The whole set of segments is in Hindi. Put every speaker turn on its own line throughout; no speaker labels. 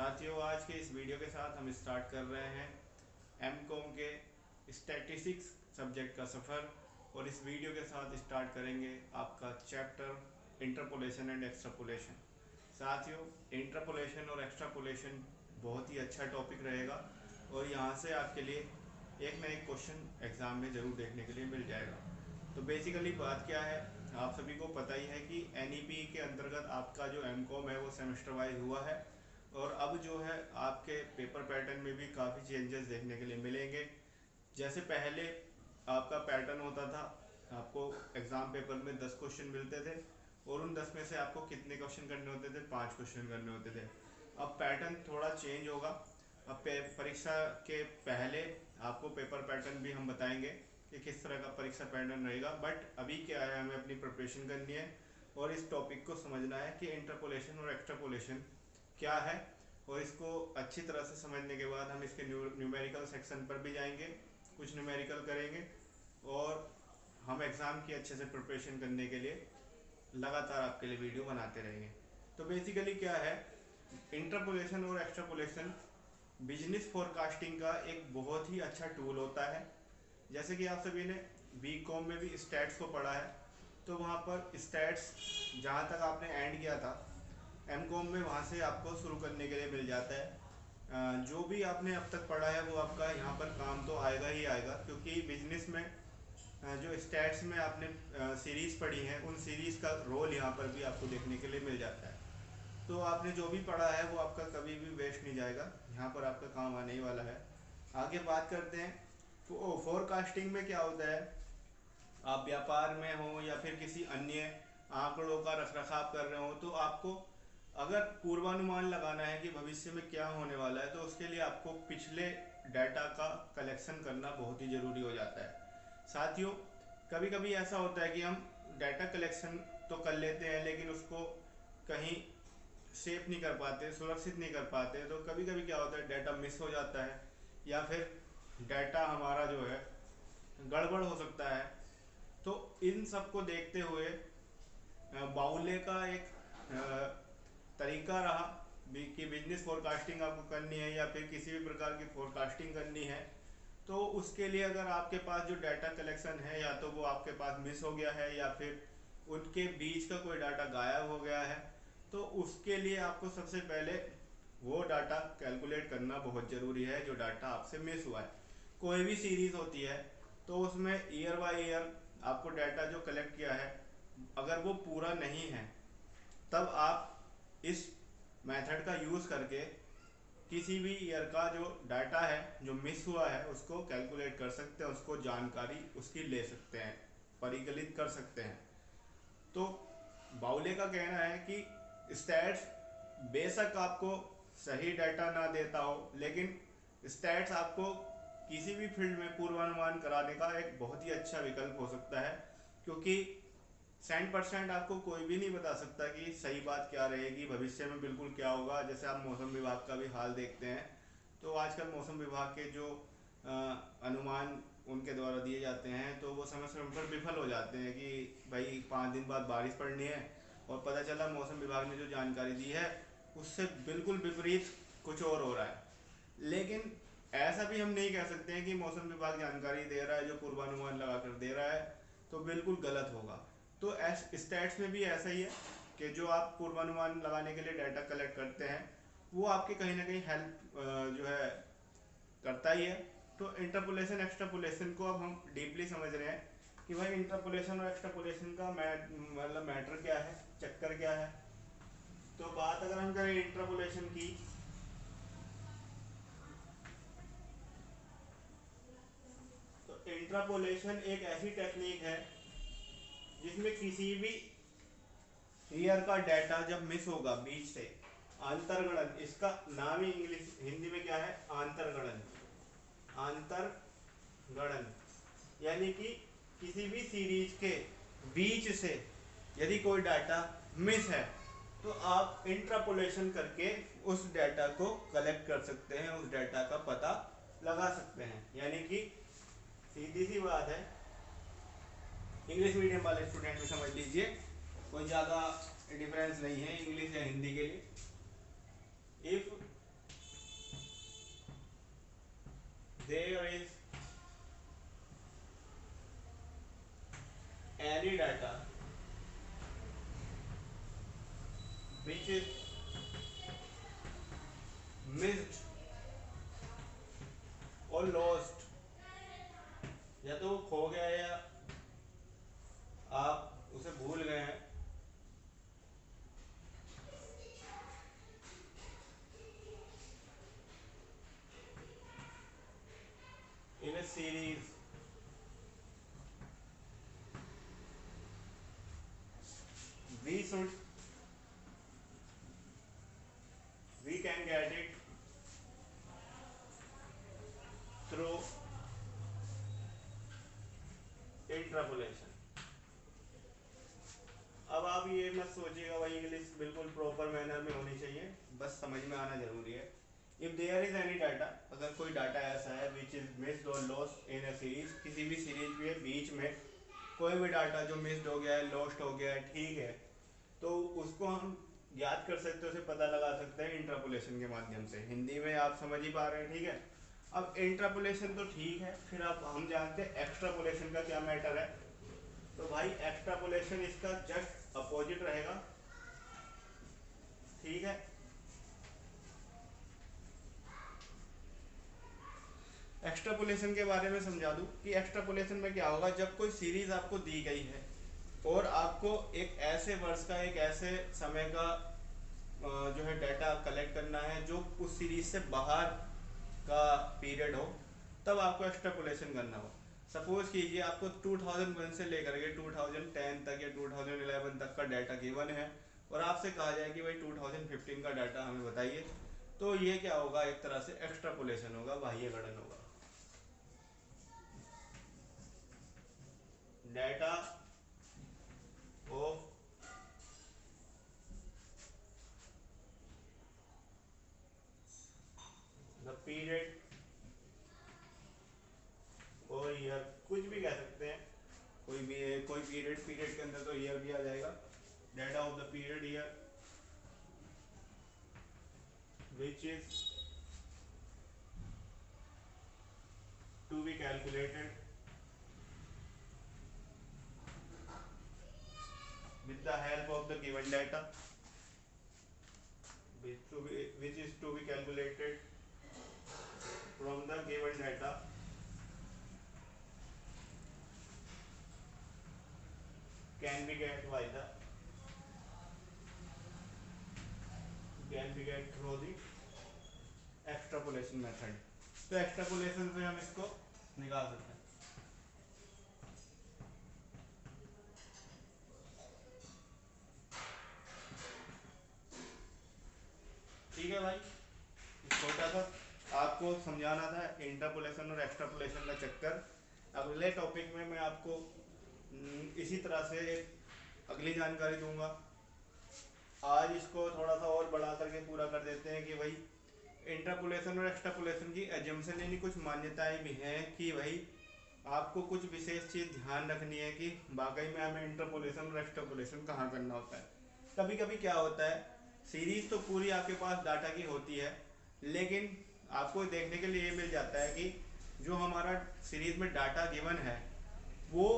साथियों, आज के इस वीडियो के साथ हम स्टार्ट कर रहे हैं एमकॉम के स्टैटिस्टिक्स सब्जेक्ट का सफ़र। और इस वीडियो के साथ स्टार्ट करेंगे आपका चैप्टर इंटरपोलेशन एंड एक्सट्रापोलेशन। साथियों, इंटरपोलेशन और एक्सट्रापोलेशन बहुत ही अच्छा टॉपिक रहेगा और यहाँ से आपके लिए एक ना एक क्वेश्चन एग्ज़ाम में ज़रूर देखने के लिए मिल जाएगा। तो बेसिकली बात क्या है, आप सभी को पता ही है कि एनईपी के अंतर्गत आपका जो एमकॉम है वो सेमेस्टर वाइज हुआ है और अब जो है आपके पेपर पैटर्न में भी काफ़ी चेंजेस देखने के लिए मिलेंगे। जैसे पहले आपका पैटर्न होता था, आपको एग्ज़ाम पेपर में 10 क्वेश्चन मिलते थे और उन 10 में से आपको कितने क्वेश्चन करने होते थे? 5 क्वेश्चन करने होते थे। अब पैटर्न थोड़ा चेंज होगा। अब परीक्षा के पहले आपको पेपर पैटर्न भी हम बताएंगे कि किस तरह का परीक्षा पैटर्न रहेगा। बट अभी क्या है, हमें अपनी प्रिपरेशन करनी है और इस टॉपिक को समझना है कि इंटरपोलेशन और एक्सट्रापोलेशन क्या है। और इसको अच्छी तरह से समझने के बाद हम इसके न्यूमेरिकल सेक्शन पर भी जाएंगे, कुछ न्यूमेरिकल करेंगे और हम एग्ज़ाम की अच्छे से प्रिपरेशन करने के लिए लगातार आपके लिए वीडियो बनाते रहेंगे। तो बेसिकली क्या है, इंटरपोलेशन और एक्सट्रापोलेशन बिजनेस फोरकास्टिंग का एक बहुत ही अच्छा टूल होता है। जैसे कि आप सभी ने बीकॉम में भी स्टैट्स को पढ़ा है, तो वहाँ पर स्टैट्स जहाँ तक आपने एंड किया था एमकॉम में, वहाँ से आपको शुरू करने के लिए मिल जाता है। जो भी आपने अब तक पढ़ा है वो आपका यहाँ पर काम तो आएगा ही आएगा, क्योंकि बिजनेस में जो स्टैट्स में आपने सीरीज़ पढ़ी हैं उन सीरीज़ का रोल यहाँ पर भी आपको देखने के लिए मिल जाता है। तो आपने जो भी पढ़ा है वो आपका कभी भी वेस्ट नहीं जाएगा, यहाँ पर आपका काम आने ही वाला है। आगे बात करते हैं। फोरकास्टिंग में क्या होता है, आप व्यापार में हो या फिर किसी अन्य आंकड़ों का रखरखाव कर रहे हो, तो आपको अगर पूर्वानुमान लगाना है कि भविष्य में क्या होने वाला है, तो उसके लिए आपको पिछले डाटा का कलेक्शन करना बहुत ही ज़रूरी हो जाता है। साथियों, कभी कभी ऐसा होता है कि हम डाटा कलेक्शन तो कर लेते हैं लेकिन उसको कहीं सेफ नहीं कर पाते, सुरक्षित नहीं कर पाते। तो कभी कभी क्या होता है, डाटा मिस हो जाता है या फिर डाटा हमारा जो है गड़बड़ हो सकता है। तो इन सब को देखते हुए बाउले का एक तरीका रहा कि बिजनेस फोरकास्टिंग आपको करनी है या फिर किसी भी प्रकार की फोरकास्टिंग करनी है, तो उसके लिए अगर आपके पास जो डाटा कलेक्शन है या तो वो आपके पास मिस हो गया है या फिर उनके बीच का कोई डाटा गायब हो गया है, तो उसके लिए आपको सबसे पहले वो डाटा कैलकुलेट करना बहुत ज़रूरी है जो डाटा आपसे मिस हुआ है। कोई भी सीरीज़ होती है तो उसमें ईयर बाय ईयर आपको डाटा जो कलेक्ट किया है, अगर वो पूरा नहीं है तब आप इस मेथड का यूज़ करके किसी भी ईयर का जो डाटा है जो मिस हुआ है उसको कैलकुलेट कर सकते हैं, उसको जानकारी उसकी ले सकते हैं, परिकलित कर सकते हैं। तो बाउले का कहना है कि स्टैट्स बेशक आपको सही डाटा ना देता हो, लेकिन स्टैट्स आपको किसी भी फील्ड में पूर्वानुमान कराने का एक बहुत ही अच्छा विकल्प हो सकता है, क्योंकि 100% आपको कोई भी नहीं बता सकता कि सही बात क्या रहेगी, भविष्य में बिल्कुल क्या होगा। जैसे आप मौसम विभाग का भी हाल देखते हैं, तो आजकल मौसम विभाग के जो अनुमान उनके द्वारा दिए जाते हैं तो वो समय समय पर विफल हो जाते हैं कि भाई 5 दिन बाद बारिश पड़नी है, और पता चला मौसम विभाग ने जो जानकारी दी है उससे बिल्कुल विपरीत कुछ और हो रहा है। लेकिन ऐसा भी हम नहीं कह सकते हैं कि मौसम विभाग जानकारी दे रहा है जो पूर्वानुमान लगा कर दे रहा है तो बिल्कुल गलत होगा। तो स्टैट्स में भी ऐसा ही है कि जो आप पूर्वानुमान लगाने के लिए डाटा कलेक्ट करते हैं वो आपकी कहीं ना कहीं हेल्प जो है करता ही है। तो इंटरपोलेशन एक्सट्रापोलेशन को अब हम डीपली समझ रहे हैं कि भाई इंटरपोलेशन और एक्सट्रापोलेशन का मतलब मैटर क्या है, चक्कर क्या है। तो बात अगर हम करें इंटरपोलेशन की, तो इंटरपोलेशन एक ऐसी टेक्निक है जिसमें किसी भी ईयर का डाटा जब मिस होगा बीच से, अंतर्गणन, इसका नाम ही इंग्लिश हिंदी में क्या है, अंतर्गणन। अंतर्गणन यानी कि किसी भी सीरीज के बीच से यदि कोई डाटा मिस है तो आप इंट्रापोलेशन करके उस डाटा को कलेक्ट कर सकते हैं, उस डाटा का पता लगा सकते हैं। यानी कि सीधी सी बात है, इंग्लिश मीडियम वाले स्टूडेंट भी समझ लीजिए, कोई ज़्यादा डिफरेंस नहीं है इंग्लिश या हिंदी के लिए। If there is any data which is missed or lost, या तो वो खो गया या आप उसे भूल गए हैं, in a series we can get it through इंट्रापोलेशन। अब आप ये मत सोचिएगा भाई इंग्लिश बिल्कुल प्रॉपर मैनर में होनी चाहिए, बस समझ में आना जरूरी है। If there is any data, अगर कोई डाटा ऐसा है विच इज मिस्ड और लॉस्ट इन ए सीरीज, किसी भी सीरीज के बीच में कोई भी डाटा जो मिस्ड हो गया है, लॉस्ट हो गया है, ठीक है, तो उसको हम याद कर सकते हैं, उसे पता लगा सकते हैं इंट्रापोलेशन के माध्यम से। हिंदी में आप समझ ही पा रहे हैं, ठीक है। अब इंट्रापोलेशन तो ठीक है, फिर आप हम जानते हैं एक्स्ट्रापोलेशन का क्या मैटर है। तो भाई एक्स्ट्रापोलेशन इसका जस्ट अपोजिट रहेगा, ठीक है। एक्स्ट्रापोलेशन के बारे में समझा दूं कि एक्स्ट्रापोलेशन में क्या होगा, जब कोई सीरीज आपको दी गई है और आपको एक ऐसे वर्ष का, एक ऐसे समय का जो है डाटा कलेक्ट करना है जो उस सीरीज से बाहर का पीरियड हो, तब आपको एक्स्ट्रापोलेशन करना हो। सपोज कीजिए आपको 2001 से लेकर के 2010 तक या 2011 तक का डाटा गिवन है और आपसे कहा जाए कि भाई 2015 का डाटा हमें बताइए, तो ये क्या होगा, एक तरह से एक्स्ट्रापोलेशन होगा, बाह्य गणन होगा। डाटा ऑफ द पीरियड और ईयर, कुछ भी कह सकते हैं, कोई भी कोई पीरियड के अंदर तो ईयर भी आ जाएगा। Data of the period year which is to be calculated with the help of the given data, which is to be calculated from the given data can be get through the extrapolation method। तो एक्स्ट्रापोलेशन से हम इसको निकाल सकते हैं। ठीक है भाई, छोटा सा आपको समझाना था इंटरपोलेशन और एक्स्ट्रापोलेशन का चक्कर। अगले टॉपिक में मैं आपको इसी तरह से अगली जानकारी दूंगा। आज इसको थोड़ा सा और बढ़ा करके पूरा कर देते हैं कि भाई इंटरपोलेशन और एक्स्ट्रापोलेशन की एजम्पशन यानी कुछ मान्यताएं भी हैं कि भाई आपको कुछ विशेष चीज़ ध्यान रखनी है कि वाकई में हमें इंटरपोलेशन और एक्स्ट्रापोलेशन कहाँ करना होता है। कभी कभी क्या होता है, सीरीज तो पूरी आपके पास डाटा की होती है, लेकिन आपको देखने के लिए ये मिल जाता है कि जो हमारा सीरीज में डाटा गिवन है वो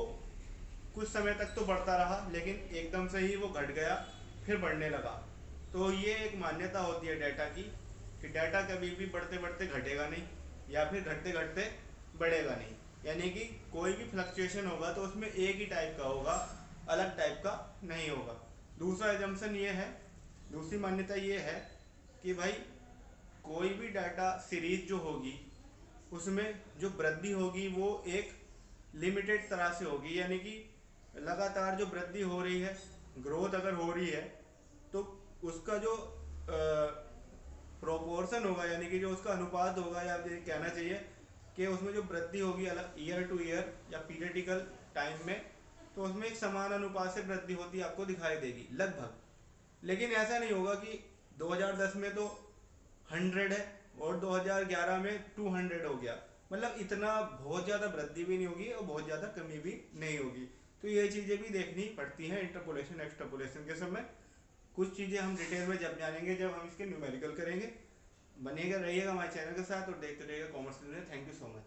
कुछ समय तक तो बढ़ता रहा, लेकिन एकदम से ही वो घट गया, फिर बढ़ने लगा। तो ये एक मान्यता होती है डाटा की कि डाटा कभी भी बढ़ते बढ़ते घटेगा नहीं या फिर घटते घटते बढ़ेगा नहीं, यानी कि कोई भी फ्लक्चुएशन होगा तो उसमें एक ही टाइप का होगा, अलग टाइप का नहीं होगा। दूसरा एजम्पशन ये है, दूसरी मान्यता ये है कि भाई कोई भी डाटा सीरीज जो होगी उसमें जो वृद्धि होगी वो एक लिमिटेड तरह से होगी, यानी कि लगातार जो वृद्धि हो रही है, ग्रोथ अगर हो रही है तो उसका जो प्रोपोर्शन होगा, यानी कि जो उसका अनुपात होगा, या ये कहना चाहिए कि उसमें जो वृद्धि होगी अलग ईयर टू ईयर या पीरियडिकल टाइम में, तो उसमें एक समान अनुपात से वृद्धि होती आपको दिखाई देगी लगभग। लेकिन ऐसा नहीं होगा कि 2010 में तो 100 है और 2011 में 200 हो गया, मतलब इतना बहुत ज़्यादा वृद्धि भी नहीं होगी और बहुत ज़्यादा कमी भी नहीं होगी। तो ये चीज़ें भी देखनी पड़ती हैं इंटरपोलेशन एक्स्ट्रापोलेशन के समय। कुछ चीज़ें हम डिटेल में जब जानेंगे जब हम इसके न्यूमेरिकल करेंगे। बनेगा रहिएगा हमारे चैनल के साथ और देखते रहिएगा commerce news. Thank you so much.